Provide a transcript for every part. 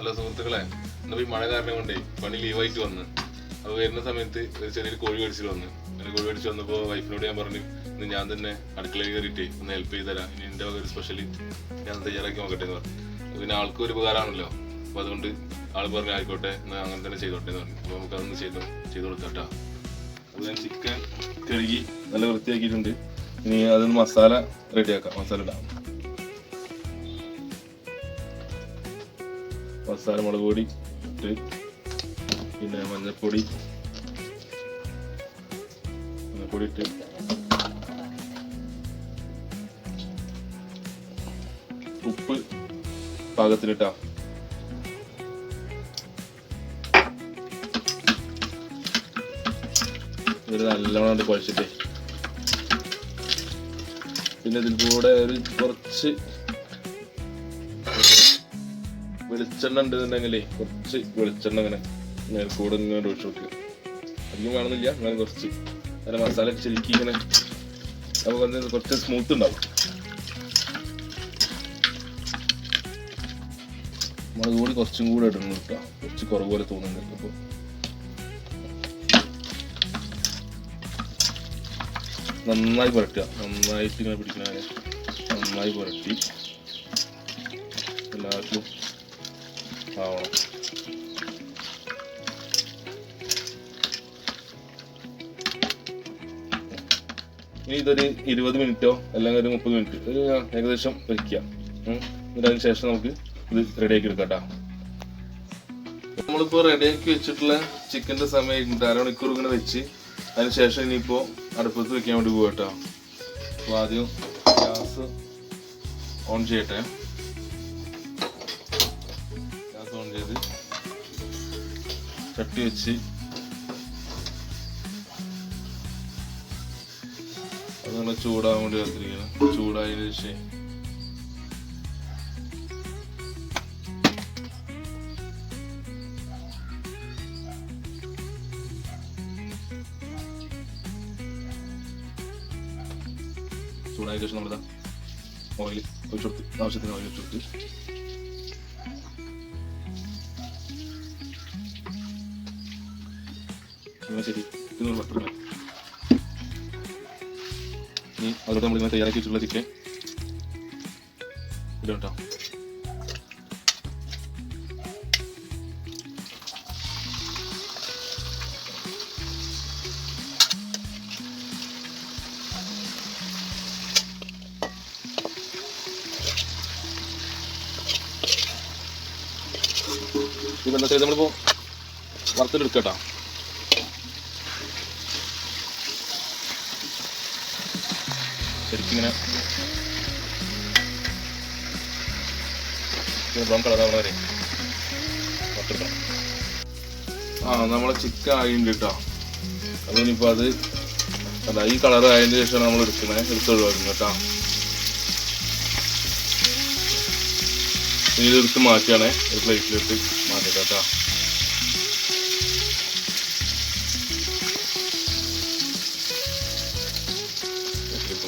Hello സുഹൃത്തുക്കളെ, ഇന്നിപ്പോൾ ഈ മഴ കാരണം കൊണ്ടേ പണി ലീവായിട്ട് വന്ന് അപ്പോൾ വരുന്ന സമയത്ത് ഒരു ചെറിയൊരു കോഴി മേടിച്ചിട്ട് വന്ന്. അങ്ങനെ കോഴി മേടിച്ച് വന്നപ്പോൾ വൈഫിനോട് ഞാൻ പറഞ്ഞു, ഇന്ന് ഞാൻ തന്നെ അടുക്കളയിൽ കയറിയിട്ട് ഒന്ന് ഹെൽപ്പ് ചെയ്ത് തരാം, ഇനി എൻ്റെ വക ഒരു സ്പെഷ്യലി ഞാൻ തയ്യാറാക്കി നോക്കട്ടെ എന്ന് പറഞ്ഞു. പിന്നെ ആൾക്കും ഒരു ഉപകാരമാണല്ലോ, അപ്പോൾ അതുകൊണ്ട് ആൾ പറഞ്ഞു ആയിക്കോട്ടെ എന്നാൽ അങ്ങനെ തന്നെ ചെയ്തോട്ടെ എന്ന് പറഞ്ഞു. അപ്പോൾ നമുക്ക് അതൊന്ന് ചെയ്ത് കൊടുത്താട്ടാ. അപ്പോൾ ഞാൻ ചിക്കൻ കഴുകി നല്ല വൃത്തിയാക്കിയിട്ടുണ്ട്. ഇനി അതൊന്ന് മസാല റെഡിയാക്കാം. മസാല ഇടാം. മസാല മുളക് പൊടി ഇട്ട്, പിന്നെ മഞ്ഞൾപ്പൊടി ഇട്ട്, ഉപ്പ് പാകത്തിലിട്ടാ. ഇത് നല്ലോണം കുഴച്ചിട്ടേ, പിന്നെ ഇതിൽ കൂടെ ഒരു കുറച്ച് വെളിച്ചെണ്ണ ഉണ്ടെന്നുണ്ടെങ്കിലേ കുറച്ച് വെളിച്ചെണ്ണ ഇങ്ങനെ കൂടെ ഇങ്ങനെ ഒഴിച്ചു കൊടുക്കുക. അധികം വേണമെന്നില്ല, അങ്ങനെ കുറച്ച് അങ്ങനെ മസാല ശരിക്കും ഇങ്ങനെ നമുക്ക് കുറച്ച് സ്മൂത്ത് ഉണ്ടാവും. മുളക് പൊടി കുറച്ചും കൂടെ ഇടണം കേട്ടോ, കുറച്ച് കുറവ് പോലെ തോന്നുന്നുണ്ട്. അപ്പോൾ നന്നായി പുരട്ടുക, നന്നായിട്ട് ഇങ്ങനെ പിടിക്കണ നന്നായി പുരട്ടി എല്ലാവർക്കും ആവണം. ഇനി ഇതൊരു 20 മിനിറ്റോ അല്ലെങ്കിൽ ഒരു 30 മിനിറ്റ് ഒരു ഏകദേശം വയ്ക്കുക. എന്നിട്ട് അതിന് ശേഷം നമുക്ക് ഇത് റെഡിയാക്കി എടുക്കാം കേട്ടോ. നമ്മളിപ്പോൾ റെഡിയാക്കി വെച്ചിട്ടുള്ള ചിക്കൻ്റെ സമയം 1/2 മണിക്കൂർ ഇങ്ങനെ വെച്ച് അതിന് ശേഷം ഇനിയിപ്പോൾ അടുപ്പത്ത് വെക്കാൻ വേണ്ടി പോകും കേട്ടോ. അപ്പോൾ ആദ്യം ഗ്യാസ് ഓൺ ചെയ്യട്ടെ. ഗ്യാസ് ഓൺ ചെയ്ത് ചട്ടി വെച്ച് അതങ്ങനെ ചൂടാകാൻ വേണ്ടി കാത്തിരിക്കണം. ചൂടായതിനു ശേഷം നമ്മളിതാ ഓയിൽ ഒഴിച്ചു കൊടുത്ത്, ആവശ്യത്തിന് ഓയിൽ ഒഴിച്ചു കൊടുത്ത് ശരി ഇതൊന്ന് വട്ടണം. ഇനി അതുകൊണ്ട് നമ്മളിങ്ങനെ തയ്യാറാക്കി വെച്ചിട്ടുള്ള ചിക്കൻ ഇടും കേട്ടോ. ഇപ്പം എന്താ ചെയ്ത് നമ്മളിപ്പോൾ വറുത്തെടുക്കുക കേട്ടോ. ശരിക്കും ഇങ്ങനെ ബ്രൗൺ കളറാവണ വരെ വറുത്തെടുക്കണം. നമ്മളെ ചിക്കൻ ആയിട്ടുണ്ട് കേട്ടോ. അതിനിപ്പോൾ അത് അല്ല ഈ കളർ ആയതിന് ശേഷമാണ് നമ്മൾ എടുത്തൊഴിവാക്കുന്നത് കേട്ടോ. ഇനി ഇതെടുത്ത് മാറ്റുകയാണേ, ഒരു പ്ലേറ്റിലിട്ട് മാറ്റിയിട്ട് കേട്ടോ.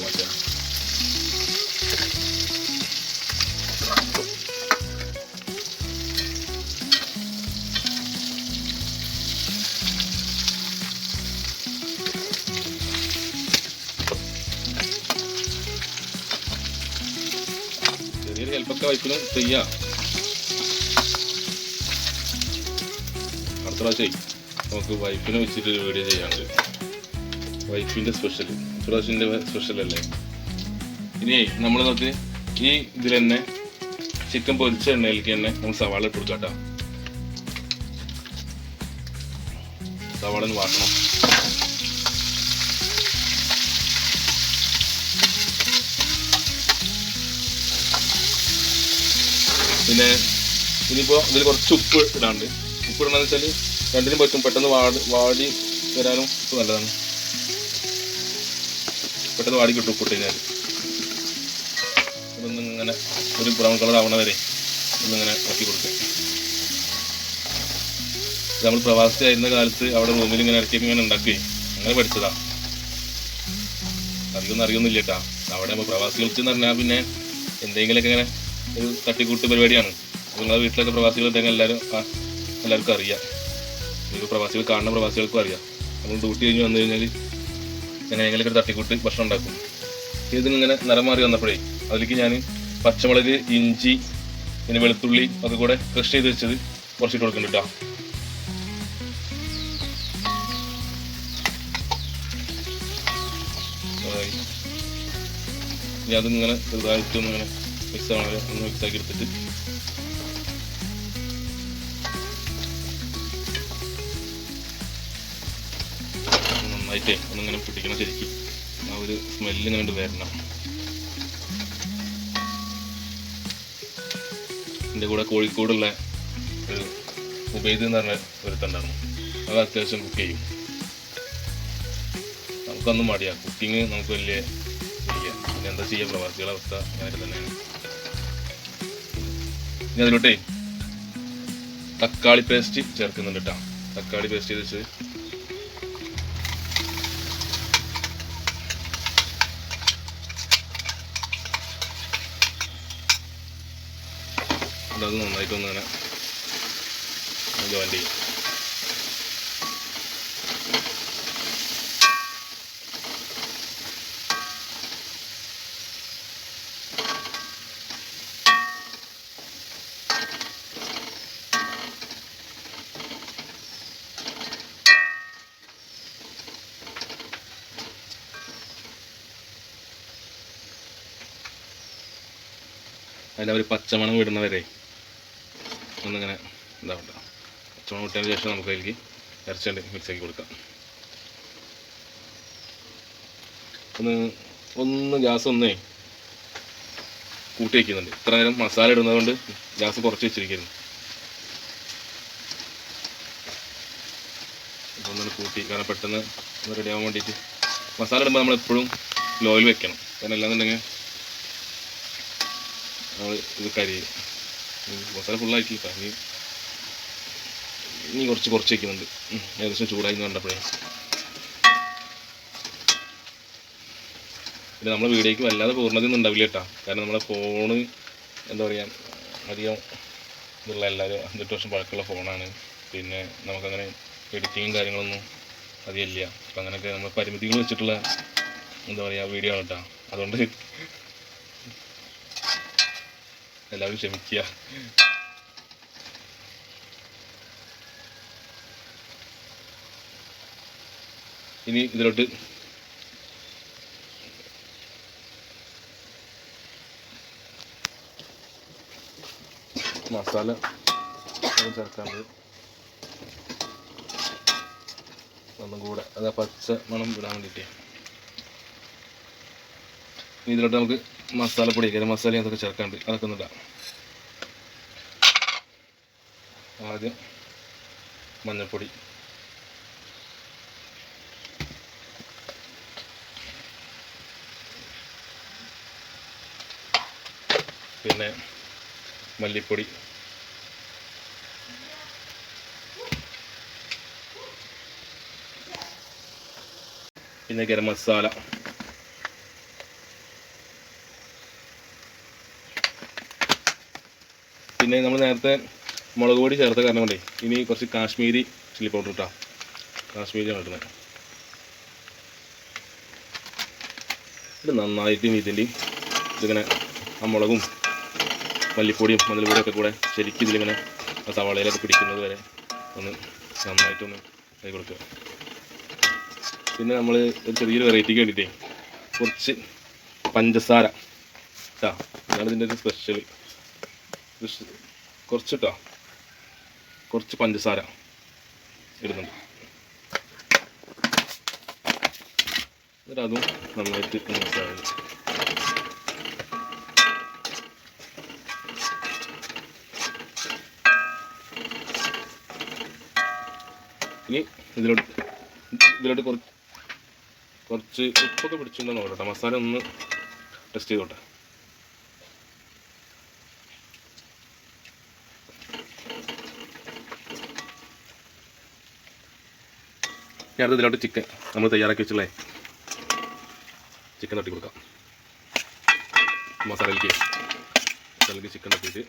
മാറ്റാം. ചെറിയൊരു ഹെൽപ്പൊക്കെ വൈഫിനും ചെയ്യാം. അടുത്ത പ്രാവശ്യം നമുക്ക് വൈഫിനെ വെച്ചിട്ട് ഒരു വീഡിയോ ചെയ്യാണ്ട്, വൈഫിൻ്റെ സ്പെഷ്യൽ പ്രാവശ്യൻ്റെ സ്പെഷ്യൽ അല്ലേ. ഇനി നമ്മൾ നോക്ക് ഈ ഇതിൽ തന്നെ ചിക്കൻ പൊരിച്ച എണ്ണയിലേക്ക് തന്നെ നമ്മൾ സവാള ഇട്ട് കൊടുക്കാം കേട്ടോ. സവാള ഒന്ന് വാട്ടണം. പിന്നെ ഇനിയിപ്പോൾ ഇതിൽ കുറച്ച് ഉപ്പ് ഇടാണ്ട്. ഉപ്പ് ഇടണമെന്ന് വെച്ചാൽ രണ്ടിനും പറ്റും, പെട്ടെന്ന് വാടി വരാനും ഉപ്പ് നല്ലതാണ്. പെട്ടെന്ന് വാടി കിട്ടും ഉപ്പിട്ട് കഴിഞ്ഞാൽ. ഇതൊന്നും ഇങ്ങനെ ഒരു ബ്രൗൺ കളർ ആവണ വരെ ഒന്നിങ്ങനെ ആക്കി കൊടുക്കുക. നമ്മൾ പ്രവാസി ആയിരുന്ന കാലത്ത് അവിടെ റൂമിൽ ഇങ്ങനെ ഇറക്കിയൊക്കെ ഇങ്ങനെ ഉണ്ടാക്കുകയും അങ്ങനെ പഠിച്ചതാണ്. അധികം അറിയൊന്നുമില്ല കേട്ടോ. അവിടെ പ്രവാസികൾക്ക് എന്ന് പറഞ്ഞാൽ പിന്നെ എന്തെങ്കിലുമൊക്കെ ഇങ്ങനെ ഒരു തട്ടിക്കൂട്ട് പരിപാടിയാണ്. നിങ്ങളുടെ വീട്ടിലൊക്കെ പ്രവാസികളുണ്ടെങ്കിൽ എല്ലാവർക്കും അറിയാം. ഇപ്പോൾ പ്രവാസികൾ കാണുന്ന പ്രവാസികൾക്കും അറിയാം. നമ്മൾ ഡ്യൂട്ടി കഴിഞ്ഞ് വന്നു കഴിഞ്ഞാൽ ഞാൻ എങ്ങനെയൊക്കെ ഒരു തട്ടിക്കൂട്ട് ഭക്ഷണം ഉണ്ടാക്കും. ഇതിങ്ങനെ നിറം മാറി വന്നപ്പോഴേ അതിലേക്ക് ഞാൻ പച്ചമുളക്, ഇഞ്ചി, പിന്നെ വെളുത്തുള്ളി ഒക്കെ കൂടെ ക്രഷ് ചെയ്ത് വെച്ചത് കുറച്ചിട്ട് കൊടുക്കുന്നുണ്ട് കേട്ടോ. ഇനി അതിങ്ങനെ ചെറുതായിട്ടൊന്ന് ഇങ്ങനെ മിക്സ് ആവണ ഒന്ന് മിക്സാക്കി എടുത്തിട്ട് നന്നായിട്ടേ ഒന്നിങ്ങനെ പിടിക്കണം. ശരിക്കും ആ ഒരു സ്മെല്ല് ഇങ്ങനെ വരണം. എൻ്റെ കൂടെ കോഴിക്കോടുള്ള ഒരു ഉബൈദ് എന്ന് പറഞ്ഞ ഒരുത്തുണ്ടായിരുന്നു. അത് അത്യാവശ്യം കുക്ക് ചെയ്യും. നമുക്കൊന്നും മടിയാ കുക്കിങ്, നമുക്ക് വലിയ ചെയ്യാം. പിന്നെ എന്താ ചെയ്യുക, പ്രവാസികളുടെ അവസ്ഥ അങ്ങനെയൊക്കെ തന്നെയാണ്. ഇനി അതിലോട്ടേ തക്കാളി പേസ്റ്റ് ചേർക്കുന്നുണ്ട് കേട്ടോ. തക്കാളി പേസ്റ്റ് ചെയ്ത് വെച്ച് അത് നന്നായിട്ടൊന്ന് അങ്ങനെ ജോയിൻ ചെയ്യും. അതിൻ്റെ ഒരു പച്ചമണം വിടുന്നവരെ ഒന്നിങ്ങനെ ഇതാവണ്ട. പച്ചമണം വിട്ടതിന് ശേഷം നമുക്ക് അതിലേക്ക് ഇറച്ചിണ്ട് മിക്സാക്കി കൊടുക്കാം. ഒന്ന് ഗ്യാസ് ഒന്നേ കൂട്ടി വയ്ക്കുന്നുണ്ട്. ഇത്ര നേരം മസാല ഇടുന്നത് കൊണ്ട് ഗ്യാസ് കുറച്ച് വെച്ചിരിക്കുന്നു. അപ്പോൾ ഒന്നും കൂട്ടി, കാരണം പെട്ടെന്ന് ഒന്ന് റെഡി ആവാൻ വേണ്ടിയിട്ട്. മസാല ഇടുമ്പോൾ നമ്മളെപ്പോഴും ലോയിൽ വെക്കണം. കാരണം അല്ലാന്നുണ്ടെങ്കിൽ നമ്മൾ ഇത് കരിയും. മസാല ഫുള്ളായിട്ടില്ല. ഇനി കുറച്ച് വയ്ക്കുന്നുണ്ട്. ഏകദേശം ചൂടായി കണ്ടപ്പോഴേ. പിന്നെ നമ്മളെ വീഡിയോയ്ക്ക് വല്ലാതെ പൂർണ്ണതയൊന്നും ഉണ്ടാവില്ല കേട്ടോ. കാരണം നമ്മളെ ഫോണ് എന്താ പറയുക, അധികം ഇതുള്ള എല്ലാവരും 5-8 വർഷം പഴക്കമുള്ള ഫോണാണ്. പിന്നെ നമുക്കങ്ങനെ എഡിറ്റിങ്ങും കാര്യങ്ങളൊന്നും അധികമില്ല. അപ്പം അങ്ങനെയൊക്കെ നമ്മൾ പരിമിതികൾ വെച്ചിട്ടുള്ള എന്താ പറയുക വീഡിയോ ആണ് കേട്ടോ. അതുകൊണ്ട് എല്ലാവരും ക്ഷമിക്കുക. ഇനി ഇതിലോട്ട് മസാല ചേർക്കാണ്ട് ഒന്നും കൂടെ അത് പച്ച മണം വിടാൻ വേണ്ടിയിട്ട്. ഇതിലോട്ട് നമുക്ക് മസാലപ്പൊടി, ഗരം മസാല അതൊക്കെ ചേർക്കാണ്ട് അതൊക്കെ ഒന്നിടാം. ആദ്യം മഞ്ഞൾപ്പൊടി, പിന്നെ മല്ലിപ്പൊടി, പിന്നെ ഗരം മസാല, പിന്നെ നമ്മൾ നേരത്തെ മുളക് പൊടി ചേർത്ത കാരണം കൊണ്ടേ ഇനി കുറച്ച് കാശ്മീരി ചില്ലി പൗഡർ ഇട്ടാ. കാശ്മീരിയാണ് ഇടുന്നത്. ഇത് നന്നായിട്ട് ഇതിങ്ങനെ ആ മുളകും മല്ലിപ്പൊടിയും മഞ്ഞൾപ്പൊടിയും ഒക്കെ കൂടെ ശരിക്കും ഇതിലിങ്ങനെ ആ സവാളയിലൊക്കെ പിടിക്കുന്നത് വരെ ഒന്ന് നന്നായിട്ടൊന്ന് കൈ കൊടുക്കുക. പിന്നെ നമ്മൾ ഒരു ചെറിയൊരു വെറൈറ്റിക്ക് വേണ്ടിയിട്ടേ കുറച്ച് പഞ്ചസാര കേട്ടോ. അതാണ് ഇതിൻ്റെ ഒരു സ്പെഷ്യൽ. കുറച്ചിട്ടോ കുറച്ച് പഞ്ചസാര ഇടുന്നുണ്ട്. എന്നിട്ട് അതും നന്നായിട്ട് മിക്സായി. ഇനി ഇതിലോട്ട് കുറച്ച് ഉപ്പൊക്കെ പിടിച്ചിട്ടുണ്ടോ നോക്കട്ടെ. മസാല ഒന്ന് ടെസ്റ്റ് ചെയ്തോട്ടെ. ഞാനത് ഇതിലോട്ട് ചിക്കൻ നമ്മൾ തയ്യാറാക്കി വെച്ചുള്ളേ ചിക്കൻ തട്ടി കൊടുക്കാം. മസാലയിലേക്ക് ചിക്കൻ തട്ടിയിട്ട്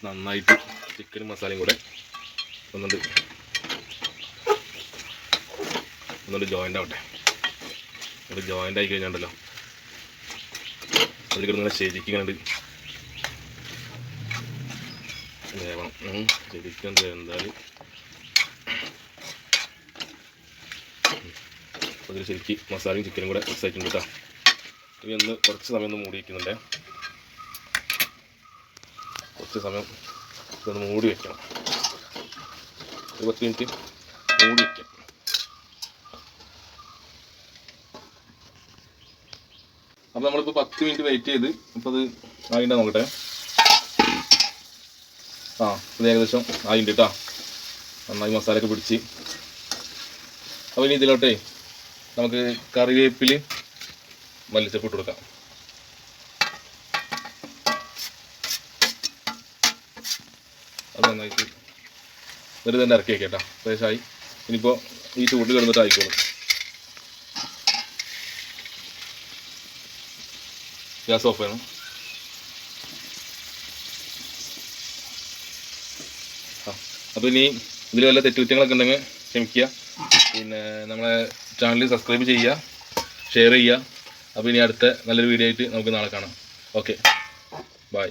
നന്നായിട്ട് ചിക്കനും മസാലയും കൂടെ ഒന്നുകൊണ്ട് ജോയിൻ്റ് ആവട്ടെ. അത് ജോയിൻ്റ് ആയി കഴിഞ്ഞാണ്ടല്ലോ അതിൽ കിടന്നിങ്ങനെ ശരിക്കും കണ്ട് വേവണം. ശരിക്കും എന്തായാലും അതിൽ ശരിക്കും മസാലയും ചിക്കനും കൂടെ മിക്സ് ആയിട്ടുണ്ട് കേട്ടോ. ഇനി ഒന്ന് കുറച്ച് സമയം ഒന്ന് മൂടി വയ്ക്കുന്നുണ്ട്. കുറച്ച് സമയം ഇതൊന്ന് മൂടി വയ്ക്കണം. ഒരു 10 മിനിറ്റ് മൂടി വയ്ക്കാം. അപ്പോൾ നമ്മളിപ്പോൾ 10 മിനിറ്റ് വെയിറ്റ് ചെയ്ത് ഇപ്പോൾ അത് ആയിട്ടാ നോക്കട്ടെ. ഇത് ഏകദേശം ആയിട്ടുണ്ട് കേട്ടോ. നന്നായി മസാലയൊക്കെ പിടിച്ച്. അപ്പോൾ ഇനി ഇതിലോട്ടേ നമുക്ക് കറിവേപ്പില മല്ലിച്ചപ്പ് ഇട്ട് കൊടുക്കാം. അത് നന്നായിട്ട് വെറുതെ തന്നെ ഇറക്കി വയ്ക്കാം കേട്ടോ. ഫ്രഷായി. ഇനിയിപ്പോൾ ഈ ചൂട്ടിൽ കിടന്നിട്ട് ആയിക്കോളും. ഗ്യാസ് ഓഫ് ചെയ്യണം. അപ്പോൾ ഇനി ഇതിൽ വല്ല തെറ്റുകുറ്റങ്ങളൊക്കെ ഉണ്ടെങ്കിൽ ക്ഷമിക്കുക. പിന്നെ നമ്മളെ ചാനൽ സബ്സ്ക്രൈബ് ചെയ്യുക, ഷെയർ ചെയ്യുക. അപ്പോൾ ഇനി അടുത്ത നല്ലൊരു വീഡിയോ ആയിട്ട് നമുക്ക് നാളെ കാണാം. Okay, by.